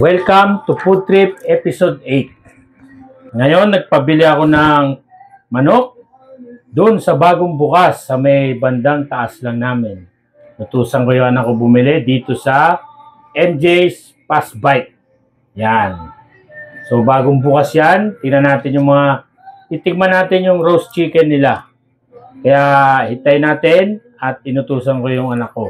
Welcome to Food Trip Episode 8. Ngayon, nagpabili ako ng manok doon sa bagong bukas sa may bandang taas lang namin. Natusan ko yung anak ko bumili dito sa MJ's Fast Bite. Yan. So, bagong bukas yan. Tingnan natin yung itigman natin yung roast chicken nila. Kaya, hitay natin at inutusan ko yung anak ko.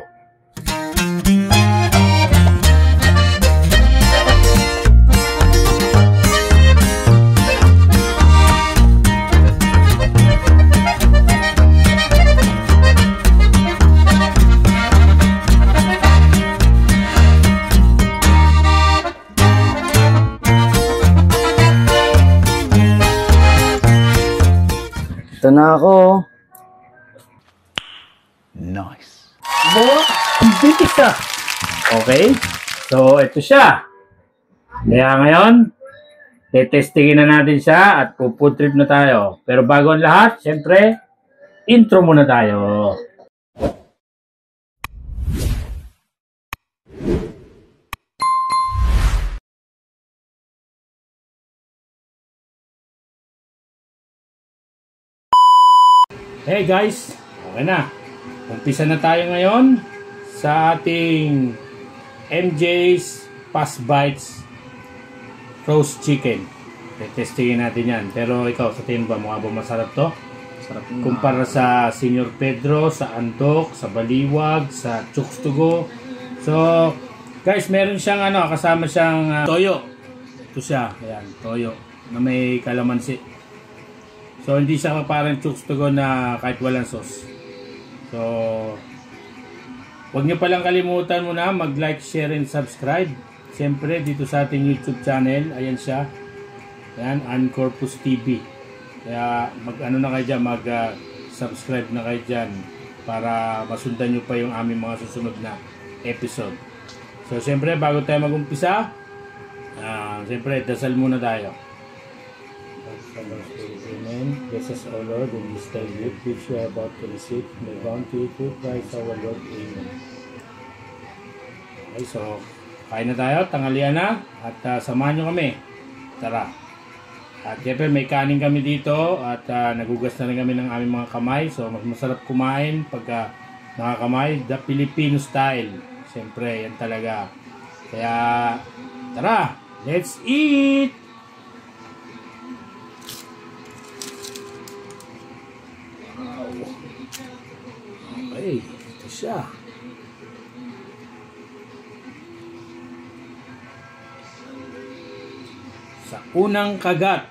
Ito na ako. Nice. Ang bitis ah. Okay. So, ito siya. Kaya ngayon, tetestingin na natin siya at food trip na tayo. Pero bago ang lahat, siyempre, intro muna tayo. Hey guys, okay na. Umpisa na tayo ngayon sa ating MJ's Fast Bites Roast Chicken. Testingin natin yan. Pero ikaw, sa tingin ba, mukha ba masarap to? Sarap Kumpara sa Senior Pedro, sa Antok, sa Baliwag, sa Chooks to Go. So, guys, meron siyang kasama siyang toyo. Ito siya, ayan, toyo na may kalamansi. So, hindi siya parang Chooks to Go na kahit walang sauce. So, huwag niyo palang kalimutan muna mag-like, share, and subscribe. Siyempre, dito sa ating YouTube channel, ayan siya. Ayan, Ancorpus TV. Kaya, na kayo dyan, mag-subscribe na kayo dyan para masundan niyo pa yung aming mga susunod na episode. So, siyempre, bago tayo mag-umpisa, siyempre, dasal muna tayo. Amen. Bless us, O Lord, in this time gift which we are about to receive. May bounty through Christ our Lord. Amen. Okay, so, kain na tayo, tanghalian na, at samahan nyo kami. Tara. At siyempre, may kanin kami dito, at nagugas na rin kami ng aming mga kamay. So, mas masarap kumain pagka nakakamay. The Filipino style. Siyempre, yan talaga. Kaya, tara, let's eat! Okay, ito siya. Sa unang kagat,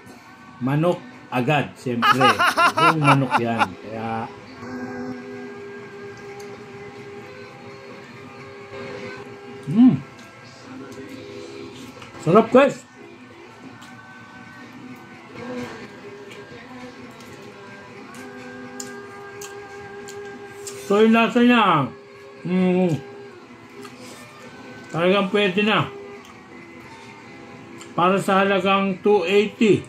manok agad, siyempre. Yung manok yan. Kaya, sarap guys. So, yung lasa niya, talagang pwede na. Para sa halagang 280.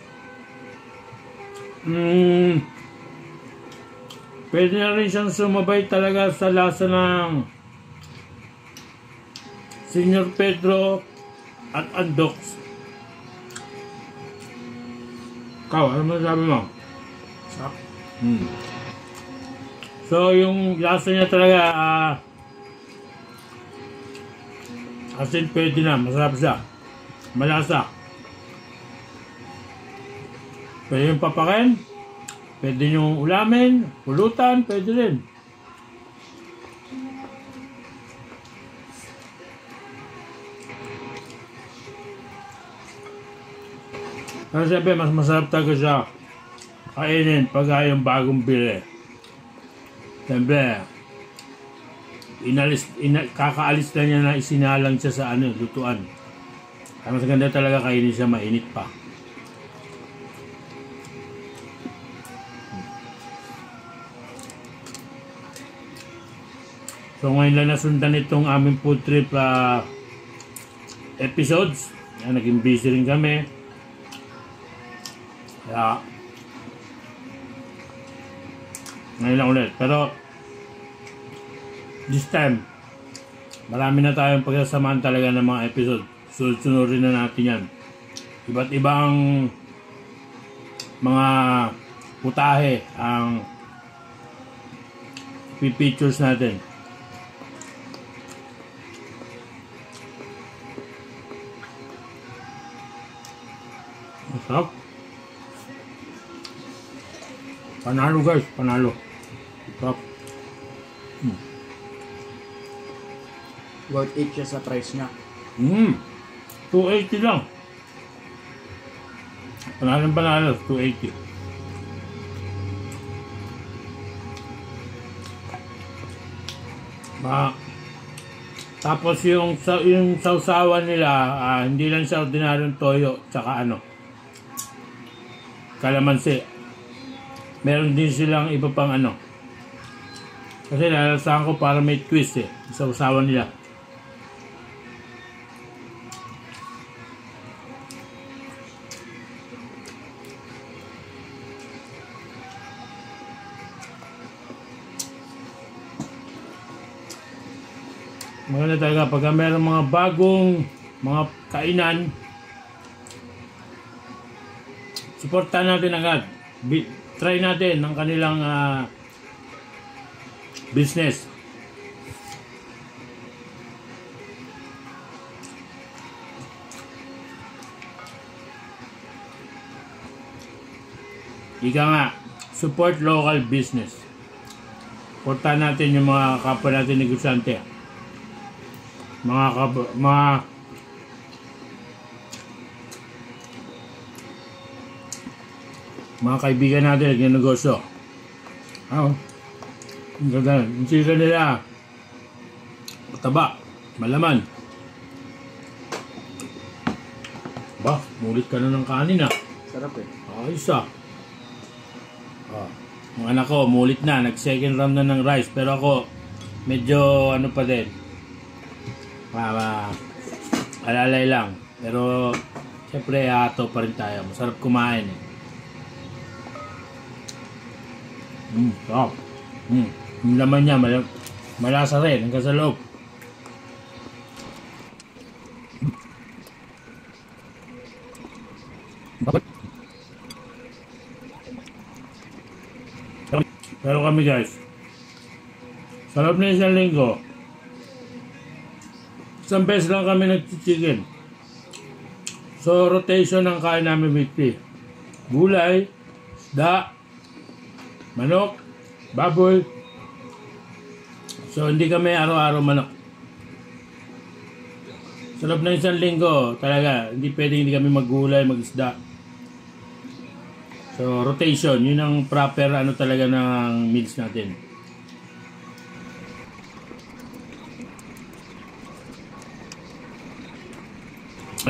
Pwede na rin siyang sumabay talaga sa lasa ng Senior Pedro at Andox. Ikaw, ano masasabi mo? Sarap. So, yung lasa niya talaga, as in pwede na, masarap siya. Malasa. Pwede yung papakin, pwede yung ulamin, pulutan, pwede rin. Pero siyempre, mas masarap talaga siya kainin pag yung bagong bili. Siyempre, kakaalis na niya na isinalang siya sa lutuan. Kaya mas ganda talaga kainin siya mainit pa. So ngayon lang nasundan itong aming food trip episodes. Naging busy rin kami. Kaya, ngayon lang ulit. Pero, this time, marami na tayong pagsasamaan talaga ng mga episode. Sunod-sunurin na natin yan. Iba't ibang mga putahe ang pipictures natin. Masarap. Panalo guys, panalo. Masarap. Worth it siya sa price niya. 280 lang. Panalo, 280. Tapos yung sausawan nila, hindi lang siya ordinaryong toyo, tsaka kalamansi. Meron din silang iba pang Kasi lalasahan ko para may twist sa sausawan nila. Maganda talaga pagka meron mga bagong mga kainan, suportahan natin agad. Try natin ang kanilang business. Ika nga, support local business. Suportahan natin yung mga kapwa natin negosyante. Mga kaibigan natin yung negosyo. Ang ganda. Yung sila nila mataba, malaman. Ba, mulit ka na ng kanin Sarap Ayos Ang anak ko, mulit na. Nag second round na ng rice. Pero ako, medyo pa din. Alalay lang. Pero, syempre, ato pa rin tayo. Masarap kumain Sarap. Yung laman niya, malasa rin. Hanggang sa loob. Pero kami guys, sa loob na isang linggo, isang beses lang kami nag-chicken. So, rotation ang kain namin weekly. Gulay, isda, manok, baboy. So, hindi kami araw-araw manok. Sa loob ng isang linggo, talaga, hindi pwedeng hindi kami maggulay, mag-isda. So, rotation, yun ang proper talaga ng meals natin.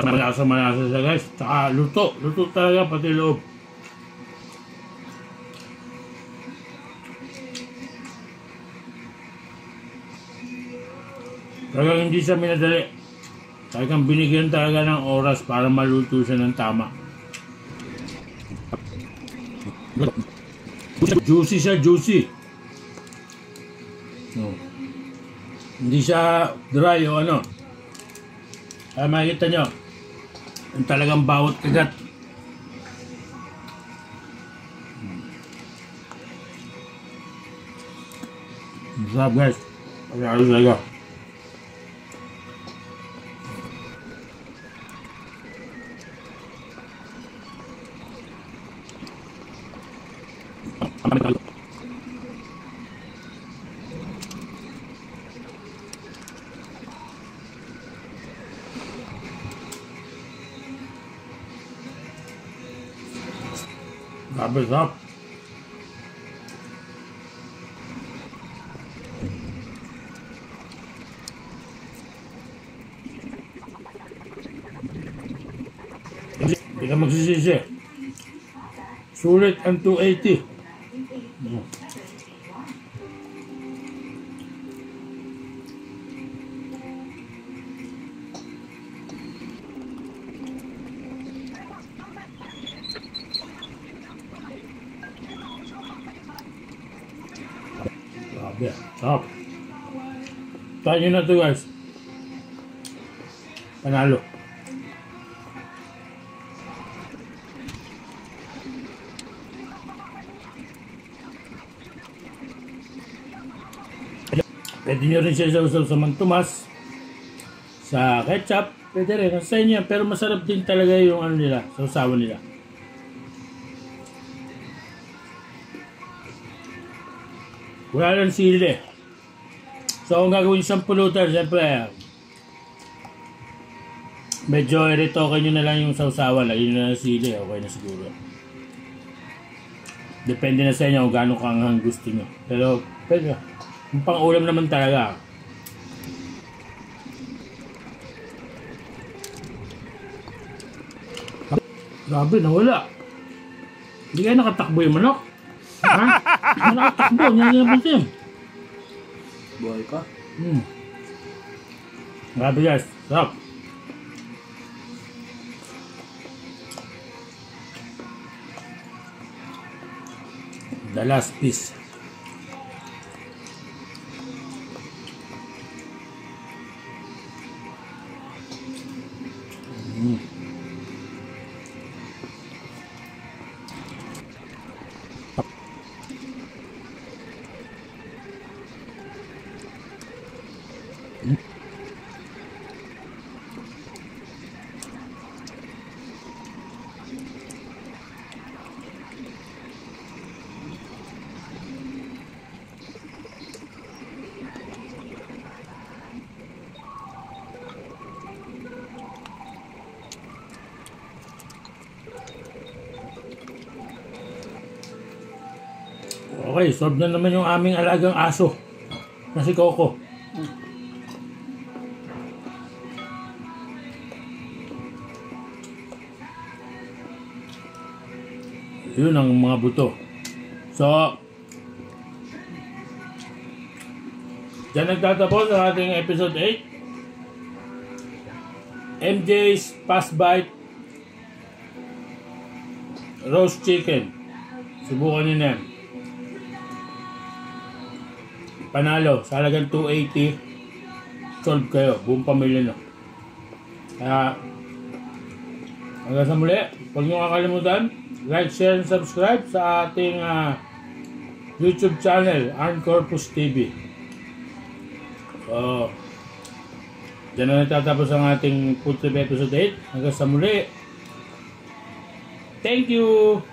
Malasa siya guys. Tsaka luto talaga pati loob. Talagang hindi siya minadali. Talagang binigyan talaga ng oras para maluto siya ng tama. Juicy siya, juicy. Hindi siya dry o Ay makikita nyo. Yung talagang bawat kagat. Masarap guys. Pag-aalos talaga. Grabe sarap. Hindi ka magsisisi. Sulit ang 280. Grabe, sarap. Try nyo na ito guys. Panalo. Pwede nyo rin siya sausaw sa mantumas, sa ketchup, pwede rin. Sa inyo yan. Pero masarap din talaga yung ano nila, sausawan nila. Wala lang sili. So kung gagawin siyang pulutan, siyempre, medyo iritoke nyo na lang yung sausawan. Lagyan nyo na ng sili, okay na siguro. Depende na sa inyo kung gaano kaanghang gusto nyo. Pero, pwede. Yung pang-ulam naman talaga. Grabe, nawala. Hindi kayo nakatakbo yung manok. Ha? Hindi nakatakbo, hindi na pansin. Buhay ka? Grabe guys, sarap. The last piece. Okay, solve na naman yung aming alagang aso na si Coco. Yun ang mga buto. So, dyan nagtatapos ang ating episode 8. MJ's Fast Bite Roast Chicken. Subukan nyo na yan. Panalo, sa halagang 280, solve kayo, buong pamilya na. Kaya, hanggang sa muli, huwag nyo kakalimutan, like, share, and subscribe sa ating YouTube channel, Arn Corpus TV. So, dyan na natatapos ang ating food trip episode 8. Hanggang sa muli, thank you!